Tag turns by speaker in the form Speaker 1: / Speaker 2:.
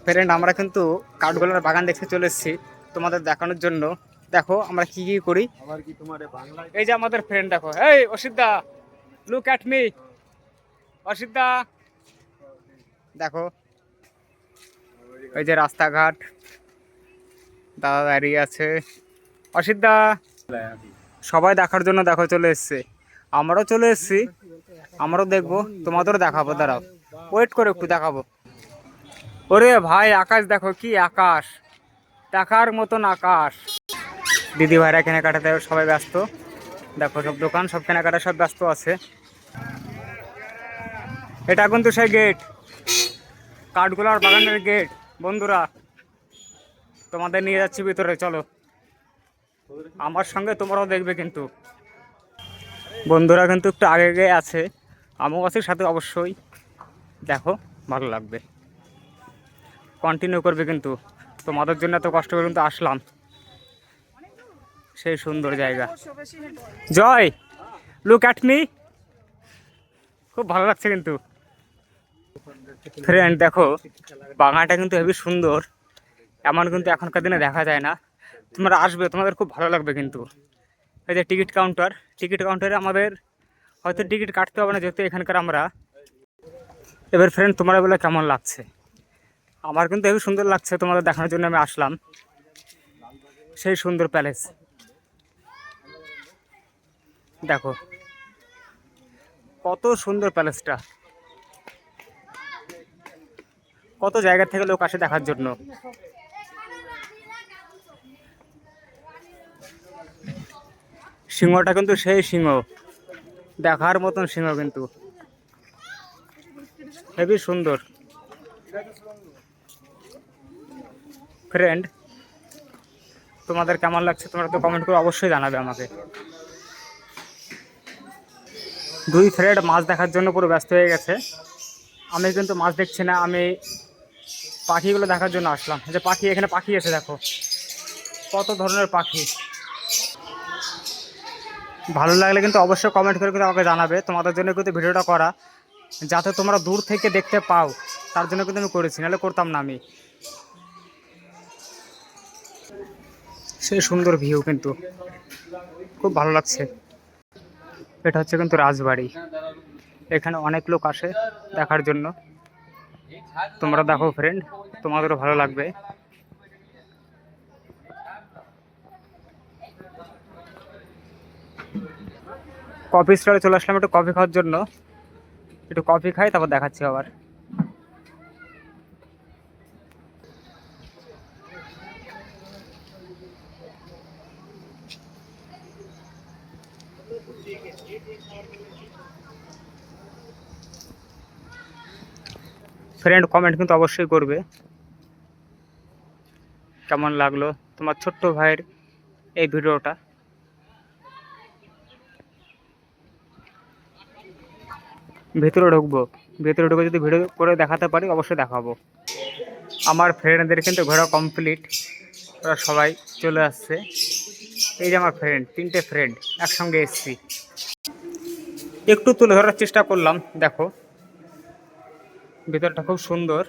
Speaker 1: Friend আমরা কিন্তু কাঠগোলার বাগান দেখতে চলে এসেছি তোমাদের দেখানোর জন্য। দেখো আমরা কি কি করি। এই যে আমাদের ফ্রেন্ড, দেখো, এই অসিতদা, লুক অ্যাট মি। অসিতদা দেখো, এই যে রাস্তাঘাট, দাদা দাঁড়িয়ে আছে। অসিতদা সবাই দেখার জন্য দেখো চলে এসছে, আমরাও চলে এসছি, আমরাও দেখবো, তোমাদেরও দেখাবো। দাঁড়াও, ওয়েট করে একটু দেখাবো। ওরে ভাই আকাশ দেখো, কি আকাশ, দেখার মতন আকাশ। দিদি ভাইরা কেনাকাটাতে সবাই ব্যস্ত, দেখো সব দোকান সব কেনাকাটা সব ব্যস্ত আছে। এটা কিন্তু সেই গেট, কাঠগোলার বাগানের গেট। বন্ধুরা তোমাদের নিয়ে যাচ্ছি ভিতরে, চলো আমার সঙ্গে, তোমরাও দেখবে কিন্তু। বন্ধুরা কিন্তু একটু আগে গিয়ে আছে, আমিও আছি সাথে, অবশ্যই দেখো ভালো লাগবে, কন্টিনিউ করবে কিন্তু। তোমাদের জন্য এত কষ্ট করে কিন্তু আসলাম, সেই সুন্দর জায়গা। জয়, লুক অ্যাট মি, খুব ভালো লাগছে কিন্তু। ফ্রেন্ড দেখো বাগানটা কিন্তু হেবি সুন্দর, এমন কিন্তু এখনকার দিনে দেখা যায় না। তোমরা আসবে, তোমাদের খুব ভালো লাগবে কিন্তু। এই যে টিকিট কাউন্টার, টিকিট কাউন্টারে আমাদের হয়তো টিকিট কাটতে হবে না, যেহেতু এখানকার আমরা। এবার ফ্রেন্ড তোমরা বলে কেমন লাগছে? আমার কিন্তু হেবি সুন্দর লাগছে, তোমাদের দেখানোর জন্য আমি আসলাম। সেই সুন্দর প্যালেস দেখো, কত সুন্দর প্যালেসটা, কত জায়গা থেকে লোক আসে দেখার জন্য। সিংহটা কিন্তু সেই সিংহ, দেখার মতন সিংহ কিন্তু, হেবি সুন্দর। ফ্রেন্ড তোমাদের কেমন লাগছে তোমরা তো কমেন্ট করে অবশ্যই জানাবে আমাকে। দুই ফ্রেন্ড মাছ দেখার জন্য পুরো ব্যস্ত হয়ে গেছে, আমি কিন্তু মাছ দেখছি না, আমি পাখিগুলো দেখার জন্য আসলাম। যে পাখি, এখানে পাখি এসে দেখো কত ধরনের পাখি। ভালো লাগলে কিন্তু অবশ্যই কমেন্ট করে কিন্তু আমাকে জানাবে, তোমাদের জন্য কিন্তু ভিডিওটা করা, যাতে তোমরা দূর থেকে দেখতে পাও, তার জন্য কিন্তু আমি করেছি, নাহলে করতাম না আমি। সে সুন্দর ভিউ কিন্তু, খুব ভালো লাগছে। এটা হচ্ছে কিন্তু রাজবাড়ি, এখানে অনেক লোক আসে দেখার জন্য। তোমরা দেখো ফ্রেন্ড, তোমাদেরও ভালো লাগবে। কফি স্টলে চলে আসলাম একটু কফি খাওয়ার জন্য, একটু কফি খাই তারপর দেখাচ্ছি আবার। ফ্রেন্ড কমেন্ট কিন্তু অবশ্যই করবে, কেমন লাগলো তোমার ছোট্ট ভাইয়ের এই ভিডিওটা। ভেতরে ঢুকবো, ভেতরে ঢুকে যদি ভিডিও করে দেখাতে পারি অবশ্যই দেখাবো। আমার ফ্রেন্ডদের কিন্তু ঘোরা কমপ্লিট, ওরা সবাই চলে আসছে। এই যে আমার ফ্রেন্ড, তিনটে ফ্রেন্ড একসঙ্গে এসছি, একটু তুলে ধরার চেষ্টা করলাম। দেখো ভিতরটা খুব সুন্দর।